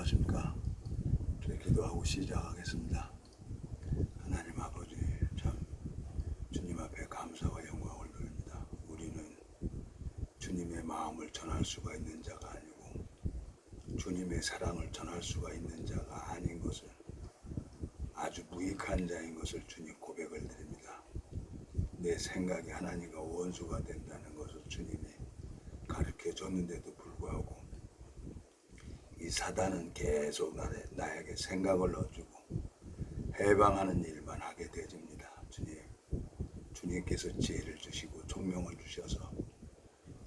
안녕하십니까. 저희 기도하고 시작하겠습니다. 하나님 아버지, 참 주님 앞에 감사와 영광을 드립니다. 우리는 주님의 마음을 전할 수가 있는 자가 아니고 주님의 사랑을 전할 수가 있는 자가 아닌 것을, 아주 무익한 자인 것을 주님 고백을 드립니다. 내 생각이 하나님과 원수가 된다는 것을 주님이 가르쳐 줬는데도 불구하고 이 사단은 계속 나에게 생각을 넣어주고 해방하는 일만 하게 되집니다. 주님께서 지혜를 주시고 총명을 주셔서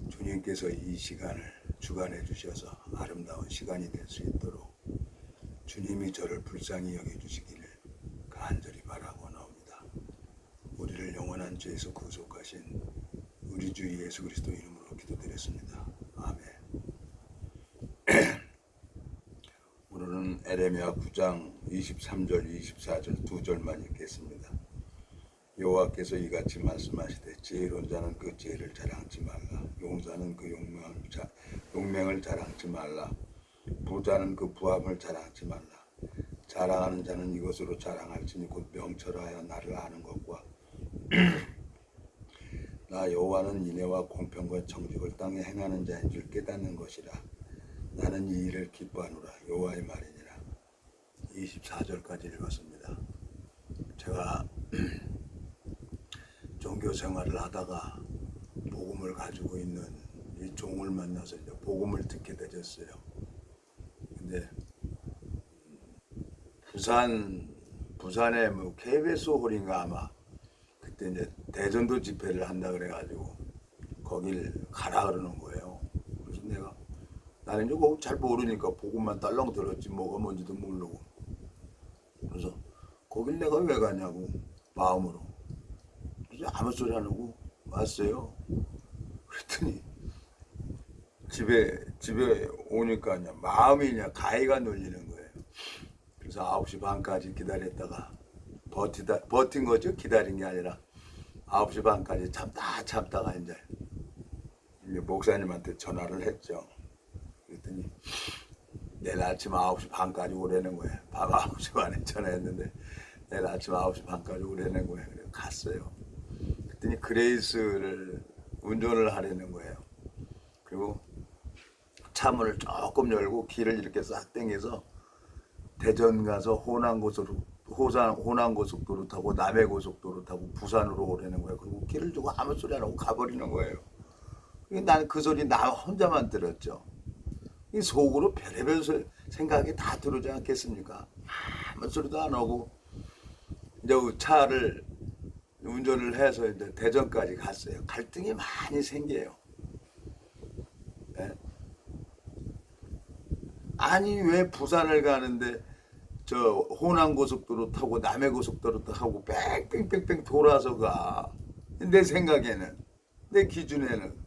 주님께서 이 시간을 주관해 주셔서 아름다운 시간이 될 수 있도록 주님이 저를 불쌍히 여겨주시기를 간절히 바라고 나옵니다. 우리를 영원한 죄에서 구속하신 우리 주 예수 그리스도 이름으로 기도드렸습니다. 아멘. 오늘은 에레미야 9장 23절 24절 두 절만 읽겠습니다. 여호와께서 이같이 말씀하시되 지혜로운 자는 그 지혜를 자랑하지 말라. 용사는 그 용맹을 자랑하지 말라. 부자는 그 부함을 자랑하지 말라. 자랑하는 자는 이것으로 자랑할지니 곧 명철하여 나를 아는 것과 나 여호와는 인애와 공평과 정직을 땅에 행하는 자인 줄 깨닫는 것이라. 나는 이 일을 기뻐하노라. 여호와의 말이니라. 24절까지 읽었습니다. 제가 종교 생활을 하다가 복음을 가지고 있는 이 종을 만나서 이제 복음을 듣게 되었어요. 근데 부산에 뭐 KBS 홀인가 아마 그때 이제 대전도 집회를 한다 그래가지고 거길 가라 그러는 거예요. 그래서 나는 이제 그거 잘 모르니까 복음만 딸렁 들었지 뭐가 뭔지도 모르고. 그래서 거길 내가 왜 가냐고 마음으로. 그래서 아무 소리 안 하고 왔어요. 그랬더니 집에 오니까 마음이 그냥 가위가 눌리는 거예요. 그래서 9시 반까지 기다렸다가 버틴 거죠. 기다린 게 아니라 9시 반까지 참다가 이제 목사님한테 전화를 했죠. 그랬더니 내일 아침 9시 반까지 오라는 거예요. 밤 9시 반에 전화했는데 내일 아침 9시 반까지 오라는 거예요. 그래서 갔어요. 그랬더니 그레이스를 운전을 하려는 거예요. 그리고 차문을 조금 열고 길을 이렇게 싹 당겨서 대전 가서 호남고속도로 타고 남해고속도로 타고 부산으로 오라는 거예요. 그리고 길을 주고 아무 소리 안 하고 가버리는 거예요. 나는 그 소리 나 혼자만 들었죠. 이 속으로 별의별 생각이 다 들어오지 않겠습니까? 아무 소리도 안 하고 이제 차를 운전을 해서 이제 대전까지 갔어요. 갈등이 많이 생겨요. 네? 아니 왜 부산을 가는데 저 호남고속도로 타고 남해고속도로 타고 뺑뺑뺑뺑 돌아서 가. 내 생각에는, 내 기준에는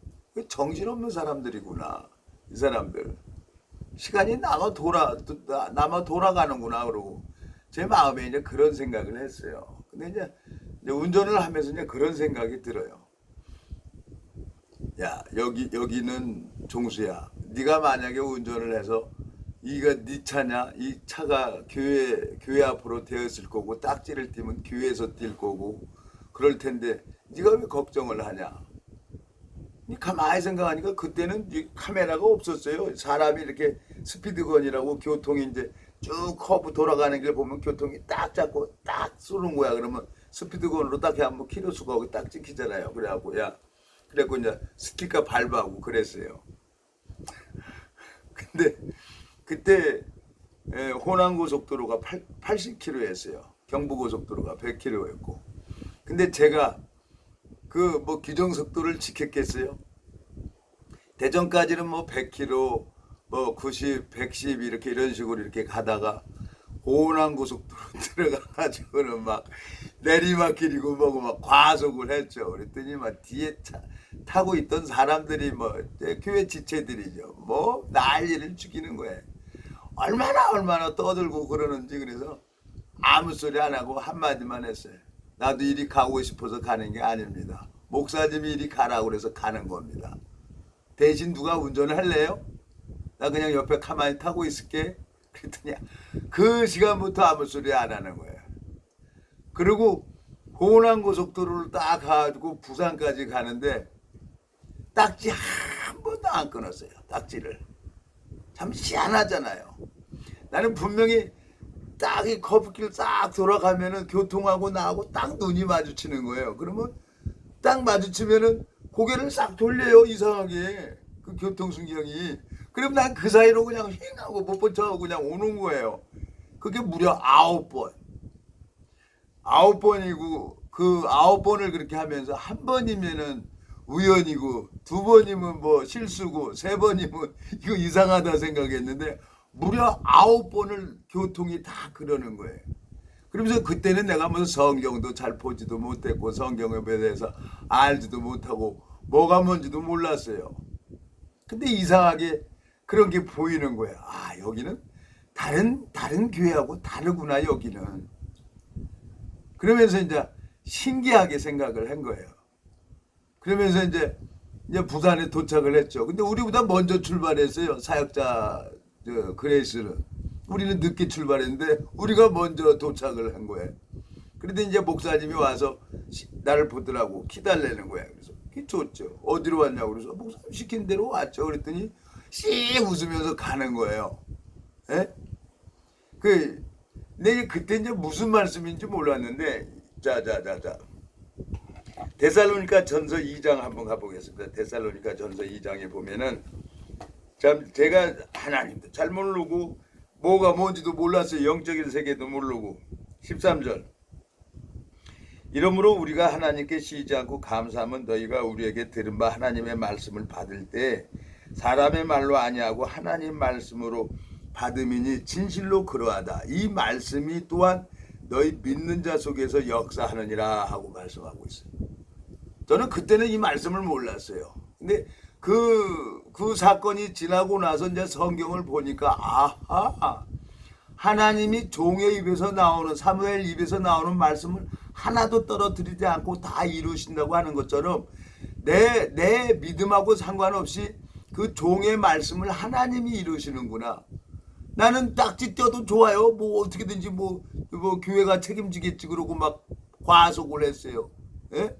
정신없는 사람들이구나. 이 사람들 시간이 남아 돌아가는구나. 그러고 제 마음에 이제 그런 생각을 했어요. 근데 이제 운전을 하면서 이제 그런 생각이 들어요. 야, 여기는 종수야. 네가 만약에 운전을 해서 이거 네 차냐? 이 차가 교회 앞으로 되었을 거고 딱지를 띄면 교회에서 뛸 거고 그럴 텐데 네가 왜 걱정을 하냐? 가만히 생각하니까 그때는 카메라가 없었어요. 사람이 이렇게 스피드건이라고 교통이 이제 쭉 커브 돌아가는 길 보면 교통이 딱 잡고 딱 쏘는 거야. 그러면 스피드건으로 딱 한번 키로수가 거기 딱 찍히잖아요. 그래갖고 이제 스키가 밟아하고 그랬어요. 근데 그때 호남고속도로가 80km였어요. 경부고속도로가 100km였고. 근데 제가 그 뭐 규정속도를 지켰겠어요? 대전까지는 뭐 100km, 뭐 90, 110 이런 식으로 이렇게 가다가 호남고속도로 들어가가지고는 막 내리막길이고 뭐고 막 과속을 했죠. 그랬더니 막 뒤에 타고 있던 사람들이 뭐 교회 지체들이죠. 뭐 난리를 죽이는 거예요. 얼마나 떠들고 그러는지. 그래서 아무 소리 안 하고 한마디만 했어요. 나도 이리 가고 싶어서 가는 게 아닙니다. 목사님이 이리 가라고 그래서 가는 겁니다. 대신 누가 운전을 할래요? 나 그냥 옆에 가만히 타고 있을게. 그랬더니 그 시간부터 아무 소리 안 하는 거예요. 그리고 호남고속도로를 딱 가가지고 부산까지 가는데 딱지 한 번도 안 끊었어요. 딱지를. 참 희한하잖아요. 나는 분명히 딱 이 커브길 싹 돌아가면은 교통하고 나하고 딱 눈이 마주치는 거예요. 그러면 딱 마주치면은 고개를 싹 돌려요. 이상하게 그 교통순경이. 그럼 난 그 사이로 그냥 휑하고 못 본 척하고 그냥 오는 거예요. 그게 무려 9번. 9번이고 그 9번을 그렇게 하면서 한 번이면은 우연이고 두 번이면 뭐 실수고 세 번이면 이거 이상하다 생각했는데 무려 9번을 교통이 다 그러는 거예요. 그러면서 그때는 내가 무슨 성경도 잘 보지도 못했고 성경에 대해서 알지도 못하고 뭐가 뭔지도 몰랐어요. 근데 이상하게 그런 게 보이는 거야. 아, 여기는 다른 교회하고 다르구나 여기는. 그러면서 이제 신기하게 생각을 한 거예요. 그러면서 이제 부산에 도착을 했죠. 근데 우리보다 먼저 출발했어요. 사역자 그레이스는. 우리는 늦게 출발했는데 우리가 먼저 도착을 한 거예요. 그런데 이제 목사님이 와서 나를 보더라고. 기다리는 거야. 그래서 좋죠. 어디로 왔냐고 그래서 목사님 시킨 대로 왔죠. 그랬더니 씩 웃으면서 가는 거예요. 예? 근데 그때 이제 무슨 말씀인지 몰랐는데 자. 데살로니가 전서 2장 한번 가보겠습니다. 데살로니가 전서 2장에 보면은 참 제가 하나님도 잘 모르고 뭐가 뭔지도 몰랐어요. 영적인 세계도 모르고 13절 이러므로 우리가 하나님께 쉬지 않고 감사하면 너희가 우리에게 들은 바 하나님의 말씀을 받을 때 사람의 말로 아니하고 하나님 말씀으로 받음이니 진실로 그러하다. 이 말씀이 또한 너희 믿는 자 속에서 역사하느니라 하고 말씀하고 있어요. 저는 그때는 이 말씀을 몰랐어요. 근데 그 사건이 지나고 나서 이제 성경을 보니까 아하, 하나님이 종의 입에서 나오는 사무엘 입에서 나오는 말씀을 하나도 떨어뜨리지 않고 다 이루신다고 하는 것처럼 내 믿음하고 상관없이 그 종의 말씀을 하나님이 이루시는구나. 나는 딱지 떼도 좋아요. 뭐 어떻게든지 뭐 교회가 책임지겠지 그러고 막 과속을 했어요. 예?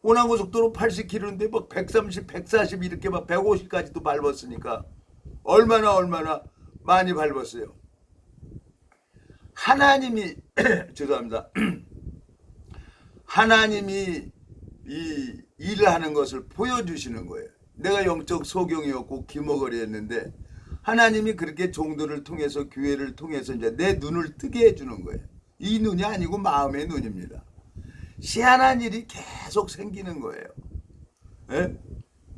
호남고속도로 80km인데 막 130, 140 이렇게 막 150까지도 밟았으니까 얼마나 많이 밟았어요. 하나님이 죄송합니다. 하나님이 이 일을 하는 것을 보여주시는 거예요. 내가 영적 소경이었고 기머거리였는데 하나님이 그렇게 종들을 통해서 교회를 통해서 이제 내 눈을 뜨게 해주는 거예요. 이 눈이 아니고 마음의 눈입니다. 희한한 일이 계속 생기는 거예요. 예?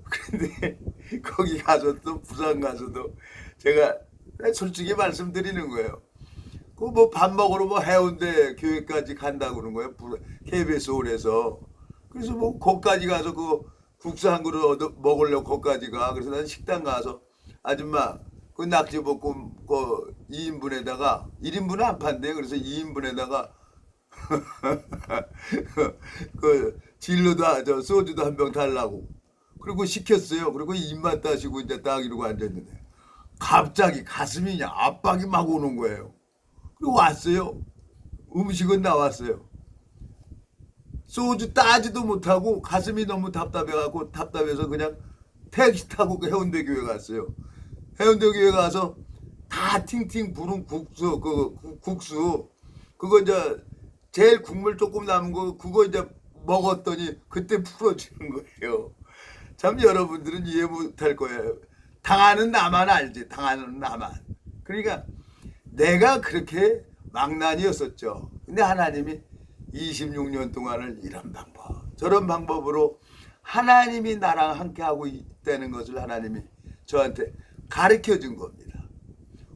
그런데 거기 가서 또 부산 가서도 제가 솔직히 말씀드리는 거예요. 그 뭐 밥 먹으러 뭐 해운대 교회까지 간다고 그러는 거예요. KBS 홀에서. 그래서 뭐 거기까지 가서 그 국수 한 그릇 먹으려고 거기까지 가. 그래서 난 식당 가서 아줌마 그 낙지볶음 그 2인분에다가 1인분은 안 판대. 그래서 2인분에다가 그 진로도 저 소주도 한 병 달라고. 그리고 시켰어요. 그리고 입만 따시고 이제 딱 이러고 앉았는데 갑자기 가슴이 그냥 압박이 막 오는 거예요. 그리고 왔어요. 음식은 나왔어요. 소주 따지도 못하고 가슴이 너무 답답해갖고 답답해서 그냥 택시 타고 그 해운대 교회 갔어요. 해운대 교회 가서 다 팅팅 부른 국수 국수 그거 이제 제일 국물 조금 남은 거 그거 이제 먹었더니 그때 풀어지는 거예요. 참 여러분들은 이해 못할 거예요. 당하는 나만 알지. 당하는 나만. 그러니까 내가 그렇게 망난이었었죠. 근데 하나님이 26년 동안을 이런 방법 저런 방법으로 하나님이 나랑 함께하고 있다는 것을 하나님이 저한테 가르쳐 준 겁니다.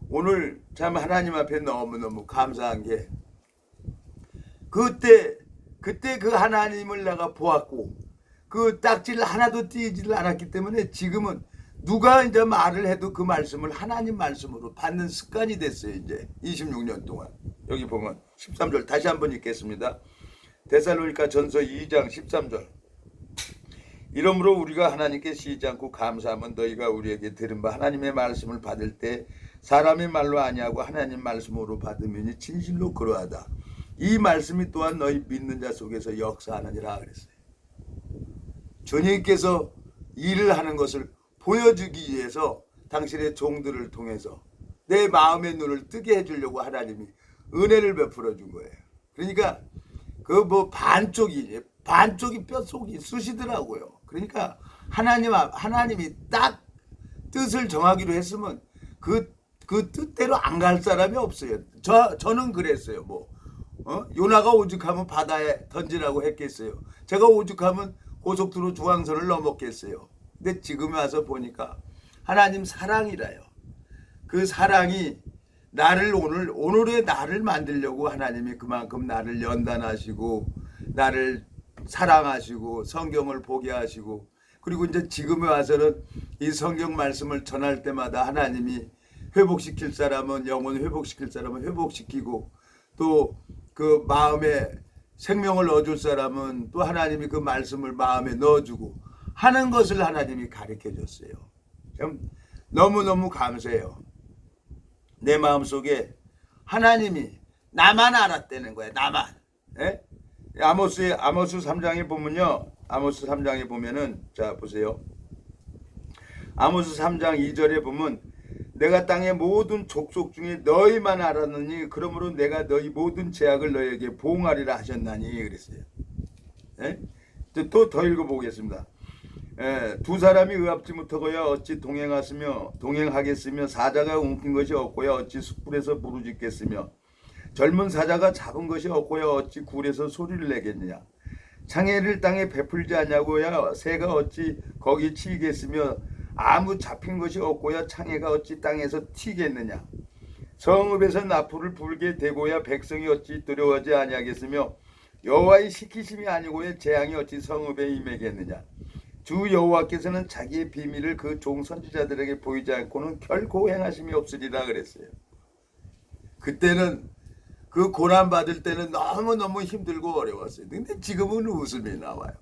오늘 참 하나님 앞에 너무너무 감사한 게 그때 그 하나님을 내가 보았고 그 딱지를 하나도 띄지를 않았기 때문에 지금은 누가 이제 말을 해도 그 말씀을 하나님 말씀으로 받는 습관이 됐어요. 이제 26년 동안. 여기 보면 13절 다시 한번 읽겠습니다. 데살로니가 전서 2장 13절 이러므로 우리가 하나님께 쉬지 않고 감사하면 너희가 우리에게 들은 바 하나님의 말씀을 받을 때 사람의 말로 아니하고 하나님 말씀으로 받으면 진실로 그러하다. 이 말씀이 또한 너희 믿는 자 속에서 역사하느니라 그랬어요. 주님께서 일을 하는 것을 보여주기 위해서 당신의 종들을 통해서 내 마음의 눈을 뜨게 해주려고 하나님이 은혜를 베풀어 준 거예요. 그러니까 그 뭐 반쪽이 뼛속이 쑤시더라고요. 그러니까 하나님이 딱 뜻을 정하기로 했으면 그 뜻대로 안 갈 사람이 없어요. 저는 그랬어요. 요나가 오죽하면 바다에 던지라고 했겠어요. 제가 오죽하면 고속도로 중앙선을 넘었겠어요. 근데 지금 와서 보니까 하나님 사랑이라요. 그 사랑이 나를 오늘의 나를 만들려고 하나님이 그만큼 나를 연단하시고 나를 사랑하시고 성경을 보게 하시고, 그리고 이제 지금에 와서는 이 성경 말씀을 전할 때마다 하나님이 회복시킬 사람은 영혼 회복시킬 사람은 회복시키고, 또 그 마음에 생명을 얻을 사람은 또 하나님이 그 말씀을 마음에 넣어주고 하는 것을 하나님이 가르쳐 줬어요. 참 너무너무 감사해요. 내 마음속에 하나님이 나만 알았다는 거야. 나만. 예? 아모스 3장에 보면요. 아모스 3장에 보면은 자 보세요. 아모스 3장 2절에 보면 내가 땅의 모든 족속 중에 너희만 알았느니 그러므로 내가 너희 모든 죄악을 너희에게 보응하리라 하셨나니 그랬어요. 예? 또 더 읽어보겠습니다. 두 사람이 의합지 못하고야 어찌 동행하겠으며 사자가 움킨 것이 없고야 어찌 숯불에서 부르짖겠으며 젊은 사자가 잡은 것이 없고야 어찌 굴에서 소리를 내겠느냐. 창해를 땅에 베풀지 않냐고야 새가 어찌 거기 치이겠으며 아무 잡힌 것이 없고야 창해가 어찌 땅에서 튀겠느냐. 성읍에서 나풀을 불게 되고야 백성이 어찌 두려워하지 아니하겠으며 여호와의 시키심이 아니고야 재앙이 어찌 성읍에 임하겠느냐. 주 여호와께서는 자기의 비밀을 그 종 선지자들에게 보이지 않고는 결코 행하심이 없으리라 그랬어요. 그때는 그 고난 받을 때는 너무너무 힘들고 어려웠어요. 근데 지금은 웃음이 나와요.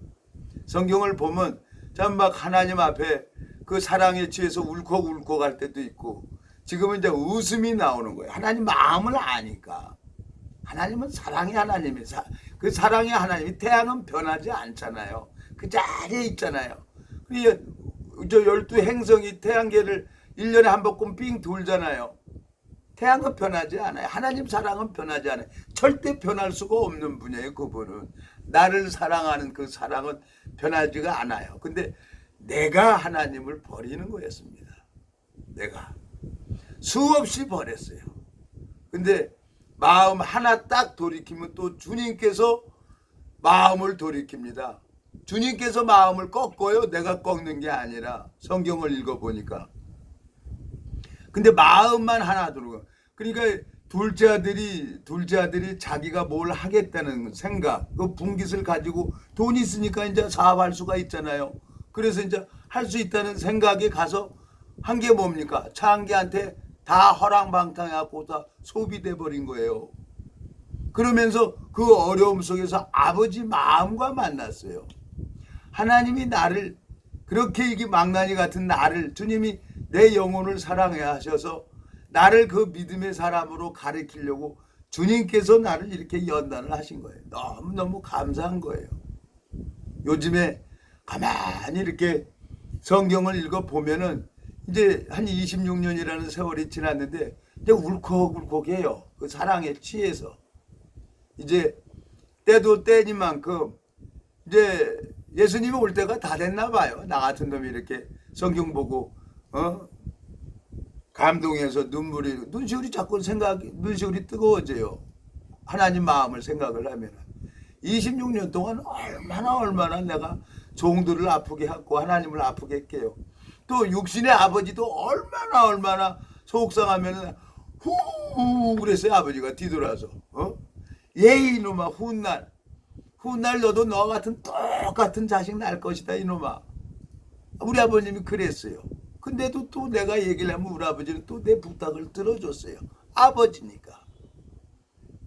성경을 보면 참 막 하나님 앞에 그 사랑에 취해서 울컥울컥 할 때도 있고, 지금은 이제 웃음이 나오는 거예요. 하나님 마음을 아니까. 하나님은 사랑의 하나님이 그 사랑의 하나님이 태양은 변하지 않잖아요. 그 자리에 있잖아요. 저 12행성이 태양계를 1년에 한 번쯤 삥 돌잖아요. 태양은 변하지 않아요. 하나님 사랑은 변하지 않아요. 절대 변할 수가 없는 분이에요. 그분은. 나를 사랑하는 그 사랑은 변하지가 않아요. 근데 내가 하나님을 버리는 거였습니다. 내가 수없이 버렸어요. 근데 마음 하나 딱 돌이키면 또 주님께서 마음을 돌이킵니다. 주님께서 마음을 꺾어요. 내가 꺾는 게 아니라. 성경을 읽어보니까. 근데 마음만 하나 들고, 그러니까 둘째 아들이 자기가 뭘 하겠다는 생각, 그 분깃을 가지고 돈 있으니까 이제 사업할 수가 있잖아요. 그래서 이제 할 수 있다는 생각에 가서 한 게 뭡니까? 창기한테 다 허랑방탕해갖고 다 소비돼 버린 거예요. 그러면서 그 어려움 속에서 아버지 마음과 만났어요. 하나님이 나를 그렇게 이게 망나니 같은 나를, 주님이 내 영혼을 사랑해 하셔서 나를 그 믿음의 사람으로 가르치려고 주님께서 나를 이렇게 연단을 하신 거예요. 너무너무 감사한 거예요. 요즘에 가만히 이렇게 성경을 읽어보면은 이제 한 26년이라는 세월이 지났는데 이제 울컥울컥해요. 그 사랑에 취해서. 이제 때도 때니만큼 이제 예수님이 올 때가 다 됐나 봐요. 나 같은 놈이 이렇게 성경 보고 감동해서 눈시울이 자꾸 눈시울이 뜨거워져요. 하나님 마음을 생각을 하면 26년 동안 얼마나 내가 종들을 아프게 하고 하나님을 아프게 했게요. 또 육신의 아버지도 얼마나 속상하면 후 그랬어요. 아버지가 뒤돌아서 예이 이놈아, 훗날 너도 너 같은 똑같은 자식 낳을 것이다 이놈아. 우리 아버님이 그랬어요. 근데도 또 내가 얘기를 하면 우리 아버지는 또 내 부탁을 들어줬어요. 아버지니까.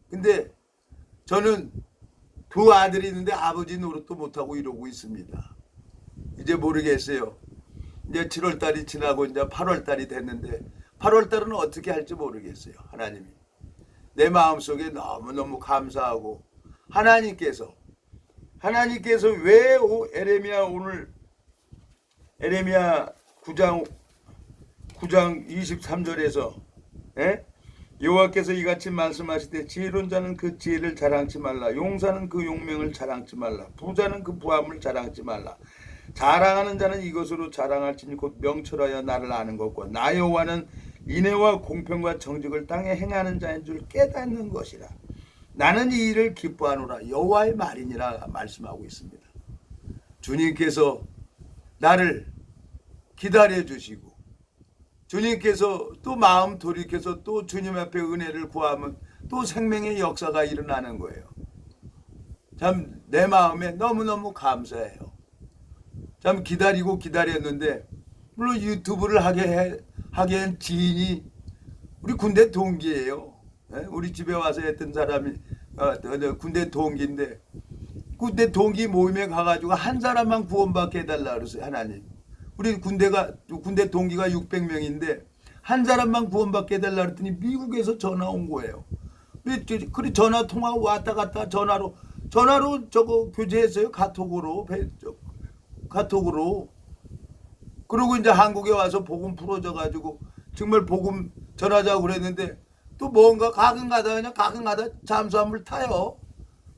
근데 저는 두 아들이 있는데 아버지 노릇도 못하고 이러고 있습니다. 이제 모르겠어요. 이제 7월달이 지나고 이제 8월달이 됐는데 8월 달은 어떻게 할지 모르겠어요. 하나님이 내 마음속에 너무너무 감사하고 하나님께서 왜 에레미야 9장 23절에서 여호와께서 이같이 말씀하시되 지혜로운 자는 그 지혜를 자랑치 말라. 용사는 그 용맹을 자랑치 말라. 부자는 그 부함을 자랑치 말라. 자랑하는 자는 이것으로 자랑할지니 곧 명철하여 나를 아는 것과 나 여호와는 인애와 공평과 정직을 땅에 행하는 자인 줄 깨닫는 것이라. 나는 이 일을 기뻐하노라. 여호와의 말이니라 말씀하고 있습니다. 주님께서 나를 기다려 주시고 주님께서 또 마음 돌이켜서 또 주님 앞에 은혜를 구하면 또 생명의 역사가 일어나는 거예요. 참 내 마음에 너무너무 감사해요. 참 기다렸는데 물론 유튜브를 하게 한 지인이 우리 군대 동기예요. 우리 집에 와서 했던 사람이 군대 동기인데 군대 동기 모임에 가가지고 한 사람만 구원받게 해달라 그랬어요. 하나님. 우리 군대 동기가 600명인데 한 사람만 구원받게 해달라 그랬더니 미국에서 전화 온 거예요. 그래 전화 통화 왔다 갔다 전화로 저거 교제했어요. 카톡으로. 그리고 이제 한국에 와서 복음 풀어져가지고 정말 복음 전하자고 그랬는데 또 뭔가 가끔 가다 잠수함을 타요.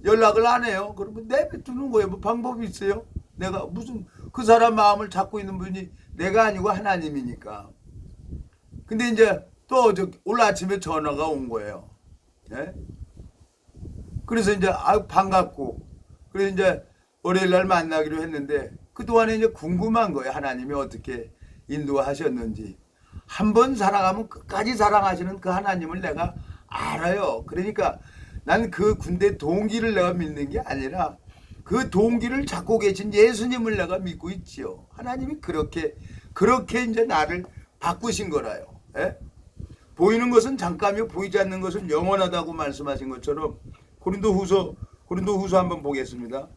연락을 안 해요. 그러면 내뱉는 거예요. 뭐 방법이 있어요? 내가 무슨 그 사람 마음을 잡고 있는 분이 내가 아니고 하나님이니까. 근데 이제 또 오늘 아침에 전화가 온 거예요. 그래서 이제 반갑고 그래서 이제 월요일 날 만나기로 했는데 그동안에 이제 궁금한 거예요. 하나님이 어떻게 인도하셨는지. 한 번 사랑하면 끝까지 사랑하시는 그 하나님을 내가 알아요. 그러니까 난 그 군대 동기를 내가 믿는 게 아니라 그 동기를 잡고 계신 예수님을 내가 믿고 있지요. 하나님이 그렇게 이제 나를 바꾸신 거라요. 보이는 것은 잠깐이요 보이지 않는 것은 영원하다고 말씀하신 것처럼 고린도후서 한번 보겠습니다.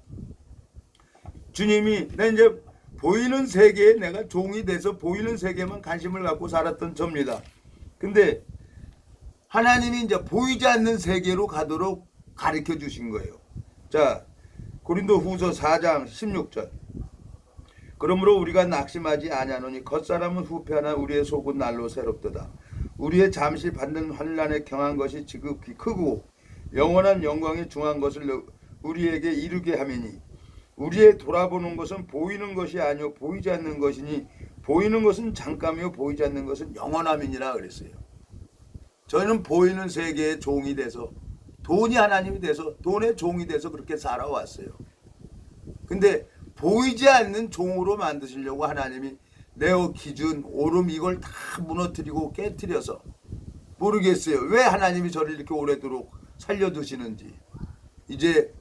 주님이 나 이제 보이는 세계에 내가 종이 돼서 보이는 세계만 관심을 갖고 살았던 접니다. 근데 하나님이 이제 보이지 않는 세계로 가도록 가르쳐 주신 거예요. 자, 고린도후서 4장 16절. 그러므로 우리가 낙심하지 아니하노니 겉사람은 후패하나 우리의 속은 날로 새롭도다. 우리의 잠시 받는 환난에 경한 것이 지극히 크고 영원한 영광에 중한 것을 우리에게 이루게 하매니 우리의 돌아보는 것은 보이는 것이 아니요 보이지 않는 것이니 보이는 것은 잠깐이요 보이지 않는 것은 영원함이니라 그랬어요. 저희는 보이는 세계의 종이 돼서 돈이 하나님이 돼서 돈의 종이 돼서 그렇게 살아왔어요. 근데 보이지 않는 종으로 만드시려고 하나님이 내어 기준 오름 이걸 다 무너뜨리고 깨뜨려서 모르겠어요. 왜 하나님이 저를 이렇게 오래도록 살려두시는지. 이제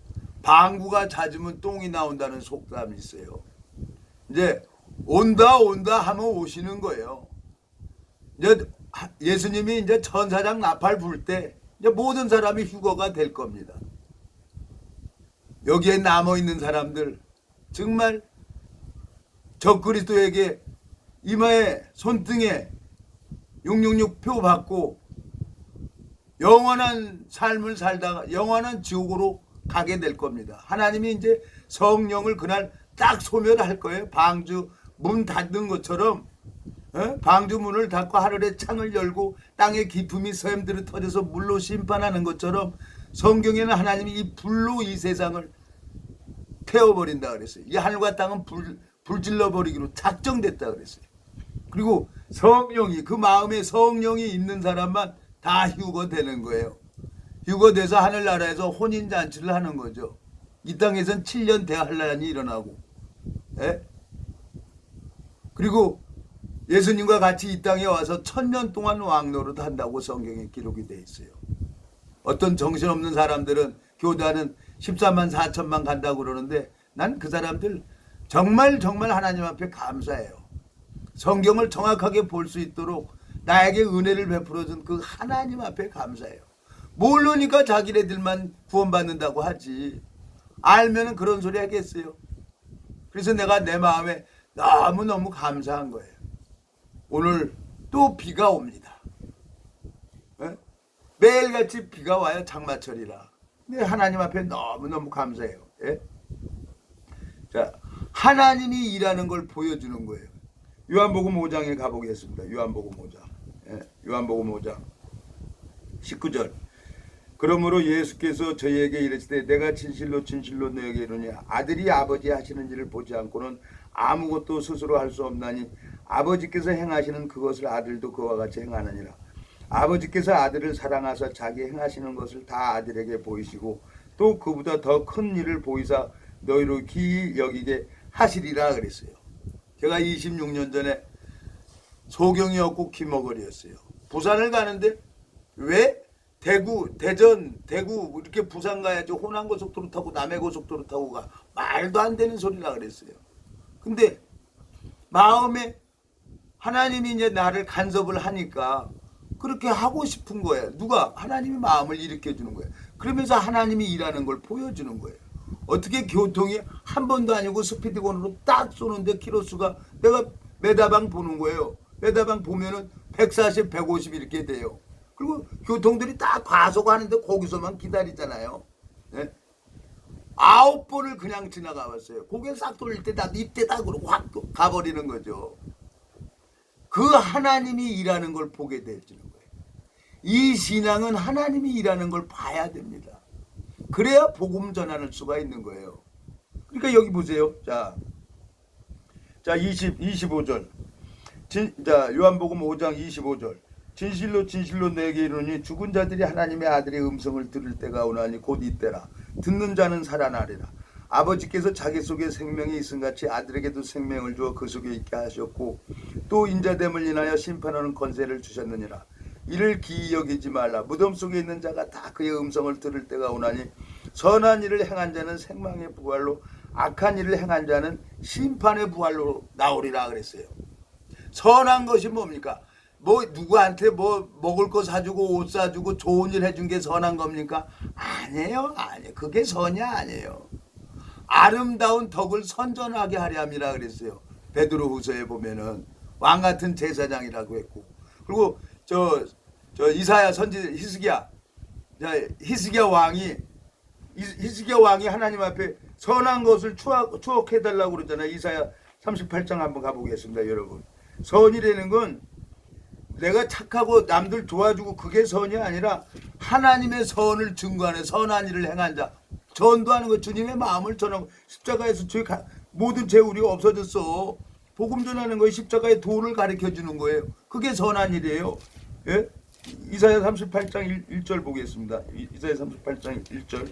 방구가 잦으면 똥이 나온다는 속담이 있어요. 이제 온다 하면 오시는 거예요. 이제 예수님이 이제 천사장 나팔 불 때 이제 모든 사람이 휴거가 될 겁니다. 여기에 남아 있는 사람들 정말 적그리스도에게 이마에 손등에 666표 받고 영원한 삶을 살다가 영원한 지옥으로 가게 될 겁니다. 하나님이 이제 성령을 그날 딱 소멸할 거예요. 방주 문 닫는 것처럼 방주 문을 닫고 하늘의 창을 열고 땅의 기품이 샘들을 터져서 물로 심판하는 것처럼 성경에는 하나님이 이 불로 이 세상을 태워버린다 그랬어요. 이 하늘과 땅은 불질러버리기로 작정됐다 그랬어요. 그리고 성령이 그 마음에 성령이 있는 사람만 다 휴거되는 거예요. 휴거돼서 하늘나라에서 혼인잔치를 하는 거죠. 이 땅에선 7년 대환란이 일어나고 그리고 예수님과 같이 이 땅에 와서 1000년 동안 왕노릇 한다고 성경에 기록이 되어 있어요. 어떤 정신없는 사람들은 교단은 14만 4천만 간다고 그러는데 난 그 사람들 정말 하나님 앞에 감사해요. 성경을 정확하게 볼 수 있도록 나에게 은혜를 베풀어준 그 하나님 앞에 감사해요. 모르니까 자기네들만 구원받는다고 하지. 알면은 그런 소리 하겠어요. 그래서 내가 내 마음에 너무너무 감사한 거예요. 오늘 또 비가 옵니다. 매일같이 비가 와요. 장마철이라. 근데 하나님 앞에 너무너무 감사해요. 예? 자, 하나님이 일하는 걸 보여주는 거예요. 요한복음 5장에 가보겠습니다. 요한복음 5장. 예? 요한복음 5장 19절. 그러므로 예수께서 저희에게 이르시되 내가 진실로 진실로 너에게 이르노니 아들이 아버지 하시는 일을 보지 않고는 아무것도 스스로 할 수 없나니 아버지께서 행하시는 그것을 아들도 그와 같이 행하느니라. 아버지께서 아들을 사랑하사 자기 행하시는 것을 다 아들에게 보이시고 또 그보다 더 큰 일을 보이사 너희로 기이 여기게 하시리라 그랬어요. 제가 26년 전에 소경이었고 김어걸이었어요. 부산을 가는데 왜 대구, 대전, 대구 이렇게 부산 가야지 호남고속도로 타고 남해고속도로 타고 가. 말도 안 되는 소리라 그랬어요. 근데 마음에 하나님이 이제 나를 간섭을 하니까 그렇게 하고 싶은 거예요. 누가? 하나님이 마음을 일으켜 주는 거예요. 그러면서 하나님이 일하는 걸 보여주는 거예요. 어떻게 교통이 한 번도 아니고 스피드건으로 딱 쏘는데 키로수가 내가 메다방 보는 거예요. 메다방 보면은 140, 150 이렇게 돼요. 그리고 교통들이 다 과속하는데 거기서만 기다리잖아요. 네? 9번을 그냥 지나가 봤어요. 고개 싹 돌릴 때 다 입대 다 그러고 확 가버리는 거죠. 그 하나님이 일하는 걸 보게 되는 거예요. 이 신앙은 하나님이 일하는 걸 봐야 됩니다. 그래야 복음 전하는 수가 있는 거예요. 그러니까 여기 보세요. 자 25절. 자, 요한복음 5장 25절. 진실로 진실로 내게 이르노니 죽은 자들이 하나님의 아들의 음성을 들을 때가 오나니 곧 이때라. 듣는 자는 살아나리라. 아버지께서 자기 속에 생명이 있음같이 아들에게도 생명을 주어 그 속에 있게 하셨고 또 인자됨을 인하여 심판하는 권세를 주셨느니라. 이를 기이 여기지 말라. 무덤 속에 있는 자가 다 그의 음성을 들을 때가 오나니 선한 일을 행한 자는 생명의 부활로 악한 일을 행한 자는 심판의 부활로 나오리라 그랬어요. 선한 것이 뭡니까? 뭐 누구한테 뭐 먹을 거 사주고 옷 사주고 좋은 일 해준 게 선한 겁니까? 아니에요. 아니에요. 그게 선이 아니에요. 아름다운 덕을 선전하게 하려 함이라 그랬어요. 베드로후서에 보면은 왕 같은 제사장이라고 했고, 그리고 저 이사야 선지 히스기야 왕이 하나님 앞에 선한 것을 추억해 달라고 그러잖아요. 이사야 38장 한번 가보겠습니다, 여러분. 선이라는 건 내가 착하고 남들 도와주고 그게 선이 아니라 하나님의 선을 증거하는 선한 일을 행한 자. 전도하는 거 주님의 마음을 전하고 십자가에서 모든 죄 우리가 없어졌어. 복음 전하는 거에 십자가의 도를 가르쳐 주는 거예요. 그게 선한 일이에요. 예? 이사야 38장 1절 보겠습니다. 이사야 38장 1절.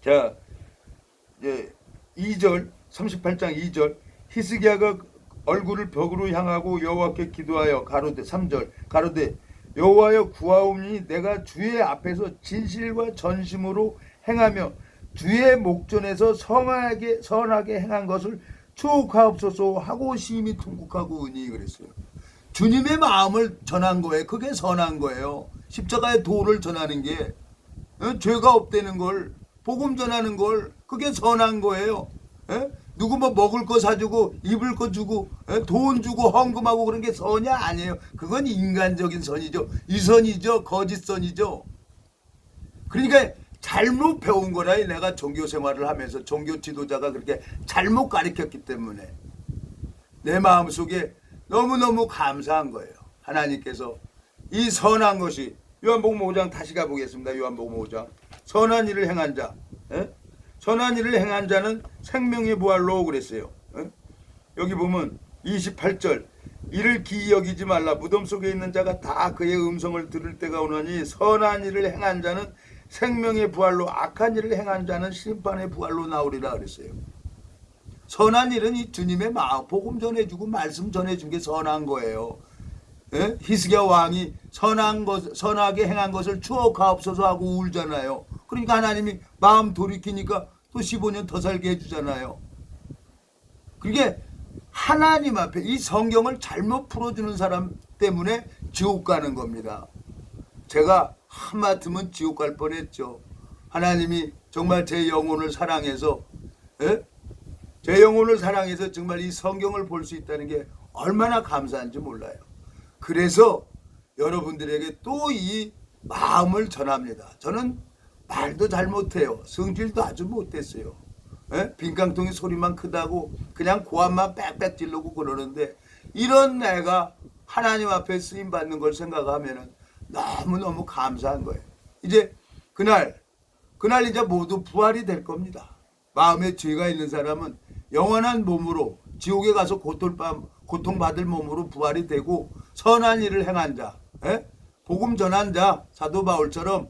자, 예, 2절 38장 2절. 히스기야가 얼굴을 벽으로 향하고 여호와께 기도하여 가로되 3절 가로되 여호와여 구하옵니 내가 주의 앞에서 진실과 전심으로 행하며 주의 목전에서 선하게 행한 것을 추억하옵소서 하고 심히 통곡하고 의니 그랬어요. 주님의 마음을 전한 거예요. 그게 선한 거예요. 십자가의 도를 전하는 게 죄가 없다는 걸 복음 전하는 걸 그게 선한 거예요. 누구 뭐 먹을 거 사주고 입을 거 주고 돈 주고 헌금하고 그런 게 선이 아니에요. 그건 인간적인 선이죠. 이선이죠. 거짓선이죠. 그러니까 잘못 배운 거라. 내가 종교 생활을 하면서 종교 지도자가 그렇게 잘못 가르쳤기 때문에 내 마음속에 너무너무 감사한 거예요. 하나님께서 이 선한 것이 요한복음 5장 다시 가보겠습니다. 요한복음 5장 선한 일을 행한 자 선한 일을 행한 자는 생명의 부활로 그랬어요. 여기 보면 28절 이를 기이 여기지 말라. 무덤 속에 있는 자가 다 그의 음성을 들을 때가 오나니 선한 일을 행한 자는 생명의 부활로 악한 일을 행한 자는 심판의 부활로 나오리라 그랬어요. 선한 일은 이 주님의 마음 복음 전해주고 말씀 전해준 게 선한 거예요. 히스기야 왕이 선하게 행한 것을 추억하옵소서 하고 울잖아요. 그러니까 하나님이 마음 돌이키니까 또 15년 더 살게 해주잖아요. 그게 하나님 앞에 이 성경을 잘못 풀어주는 사람 때문에 지옥 가는 겁니다. 제가 하마터면 지옥 갈 뻔했죠. 하나님이 정말 제 영혼을 사랑해서 제 영혼을 사랑해서 정말 이 성경을 볼 수 있다는 게 얼마나 감사한지 몰라요. 그래서 여러분들에게 또 이 마음을 전합니다. 저는 말도 잘 못해요. 성질도 아주 못됐어요. 빈깡통이 소리만 크다고 그냥 고함만 빽빽 지르고 그러는데, 이런 내가 하나님 앞에 쓰임 받는 걸 생각하면은 너무너무 감사한 거예요. 이제 그날 이제 모두 부활이 될 겁니다. 마음에 죄가 있는 사람은 영원한 몸으로 지옥에 가서 고통받을 몸으로 부활이 되고, 선한 일을 행한 자, 복음 전한 자, 사도 바울처럼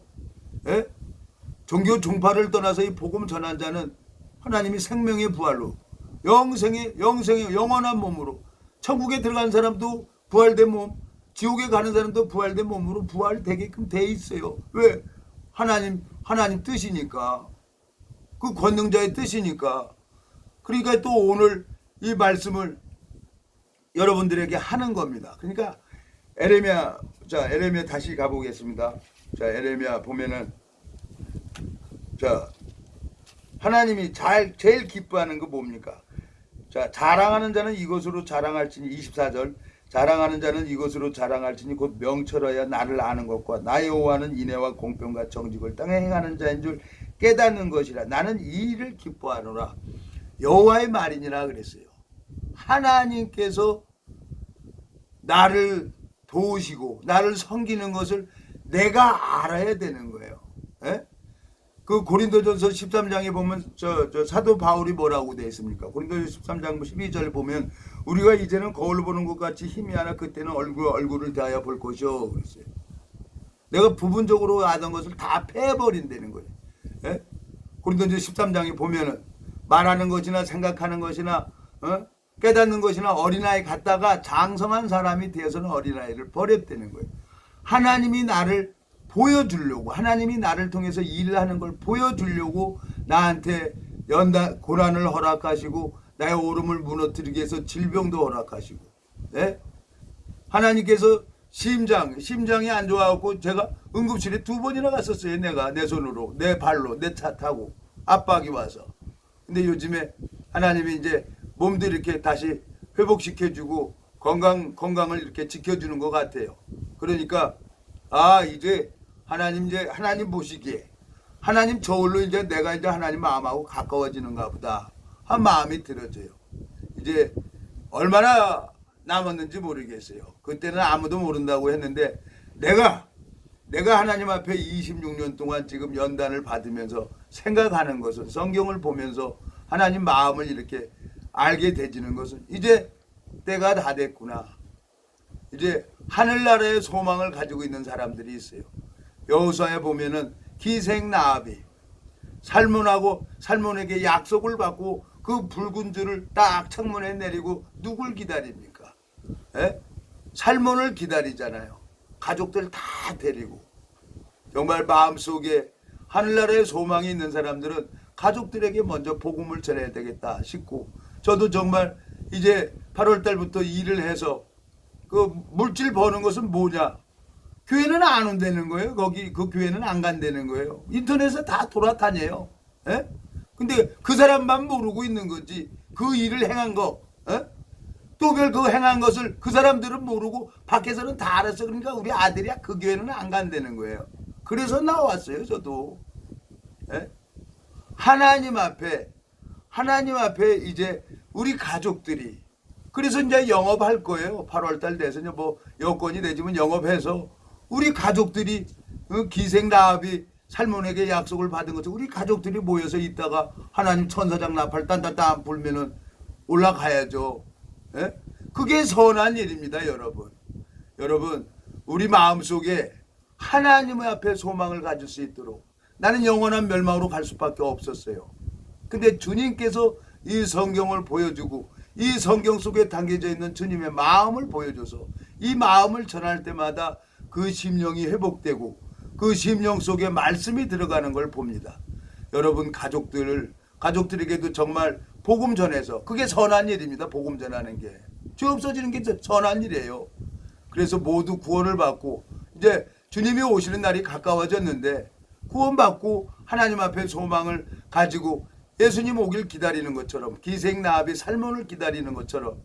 종교 종파를 떠나서 이 복음 전한 자는 하나님이 생명의 부활로 영생의 영원한 몸으로, 천국에 들어간 사람도 부활된 몸, 지옥에 가는 사람도 부활된 몸으로 부활되게끔 돼 있어요. 왜? 하나님 뜻이니까, 그 권능자의 뜻이니까. 그러니까 또 오늘 이 말씀을 여러분들에게 하는 겁니다. 그러니까 에레미야 다시 가보겠습니다. 자, 에레미야 보면은, 자, 하나님이 제일 기뻐하는 거 뭡니까? 자, 자랑하는 자는 이것으로 자랑할지니, 24절, 자랑하는 자는 이것으로 자랑할지니 곧 명철하여 나를 아는 것과 나의 여호와는 인애와 공평과 정직을 땅에 행하는 자인 줄 깨닫는 것이라. 나는 이 일을 기뻐하노라. 여호와의 말이니라 그랬어요. 하나님께서 나를 도우시고 나를 섬기는 것을 내가 알아야 되는 거예요. 그 고린도전서 13장에 보면 저 사도 바울이 뭐라고 되어 있습니까? 고린도전서 13장 12절 보면, 우리가 이제는 거울로 보는 것 같이 희미하나 그때는 얼굴을 대하여 볼 것이요 그랬어요. 내가 부분적으로 하던 것을 다 패버린다는 거예요. 고린도전서 13장에 보면은 말하는 것이나 생각하는 것이나 깨닫는 것이나 어린아이 같다가 장성한 사람이 되어서는 어린아이를 버렸다는 거예요. 하나님이 나를 보여주려고, 하나님이 나를 통해서 일을 하는 걸 보여주려고 나한테 고난을 허락하시고 나의 오름을 무너뜨리기 위해서 질병도 허락하시고, 하나님께서 심장이 안 좋아갖고 제가 응급실에 2번이나 갔었어요. 내가 내 손으로, 내 발로, 내 차 타고 압박이 와서. 근데 요즘에 하나님이 이제 몸도 이렇게 다시 회복시켜주고 건강을 이렇게 지켜주는 것 같아요. 그러니까 이제 하나님 보시기에 하나님 저울로 이제 내가 이제 하나님 마음하고 가까워지는가 보다 한 마음이 들어져요. 이제 얼마나 남았는지 모르겠어요. 그때는 아무도 모른다고 했는데, 내가 하나님 앞에 26년 동안 지금 연단을 받으면서 생각하는 것은, 성경을 보면서 하나님 마음을 이렇게 알게 되지는 것은, 이제 때가 다 됐구나. 이제 하늘나라의 소망을 가지고 있는 사람들이 있어요. 여호수아에 보면은 기생나합이 살몬에게 약속을 받고 그 붉은 줄을 딱 창문에 내리고 누굴 기다립니까? 살몬을 기다리잖아요. 가족들 다 데리고. 정말 마음속에 하늘나라의 소망이 있는 사람들은 가족들에게 먼저 복음을 전해야 되겠다 싶고, 저도 정말 이제 8월 달부터 일을 해서 그 물질 버는 것은 뭐냐? 교회는 안 온다는 거예요. 그 교회는 안 간다는 거예요. 인터넷에 다 돌아다녀요. 근데 그 사람만 모르고 있는 거지, 그 일을 행한 거, 또 그 행한 것을 그 사람들은 모르고 밖에서는 다 알았어. 그러니까 우리 아들이야 그 교회는 안 간다는 거예요. 그래서 나왔어요. 저도. 하나님 앞에 이제 우리 가족들이, 그래서 이제 영업할 거예요. 8월달 돼서 이제 뭐 여건이 되지만 영업해서 우리 가족들이 기생나합이 살몬에게 약속을 받은 것처럼 우리 가족들이 모여서 있다가 하나님 천사장 나팔 딴딴딴 불면은 올라가야죠. 그게 선한 일입니다. 여러분 우리 마음속에 하나님 앞에 소망을 가질 수 있도록, 나는 영원한 멸망으로 갈 수밖에 없었어요. 근데 주님께서 이 성경을 보여주고 이 성경 속에 담겨져 있는 주님의 마음을 보여줘서 이 마음을 전할 때마다 그 심령이 회복되고 그 심령 속에 말씀이 들어가는 걸 봅니다. 여러분 가족들에게도 정말 복음 전해서, 그게 선한 일입니다. 복음 전하는 게 죄 없어지는 게 선한 일이에요. 그래서 모두 구원을 받고 이제 주님이 오시는 날이 가까워졌는데, 구원받고 하나님 앞에 소망을 가지고 예수님 오길 기다리는 것처럼, 기생나합이 살몬을 기다리는 것처럼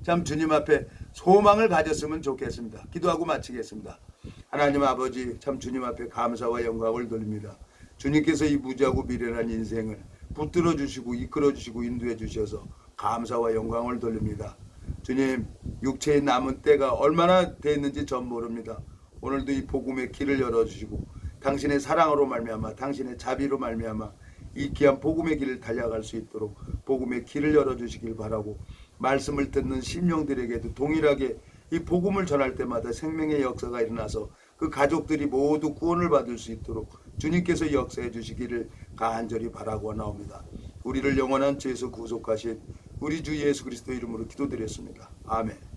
참 주님 앞에 소망을 가졌으면 좋겠습니다. 기도하고 마치겠습니다. 하나님 아버지, 참 주님 앞에 감사와 영광을 돌립니다. 주님께서 이 무지하고 미련한 인생을 붙들어 주시고 이끌어 주시고 인도해 주셔서 감사와 영광을 돌립니다. 주님, 육체의 남은 때가 얼마나 됐는지 전 모릅니다. 오늘도 이 복음의 길을 열어주시고 당신의 사랑으로 말미암아 당신의 자비로 말미암아 이 귀한 복음의 길을 달려갈 수 있도록 복음의 길을 열어주시길 바라고, 말씀을 듣는 심령들에게도 동일하게 이 복음을 전할 때마다 생명의 역사가 일어나서 그 가족들이 모두 구원을 받을 수 있도록 주님께서 역사해 주시기를 간절히 바라고 나옵니다. 우리를 영원한 죄에서 구속하신 우리 주 예수 그리스도 이름으로 기도드렸습니다. 아멘.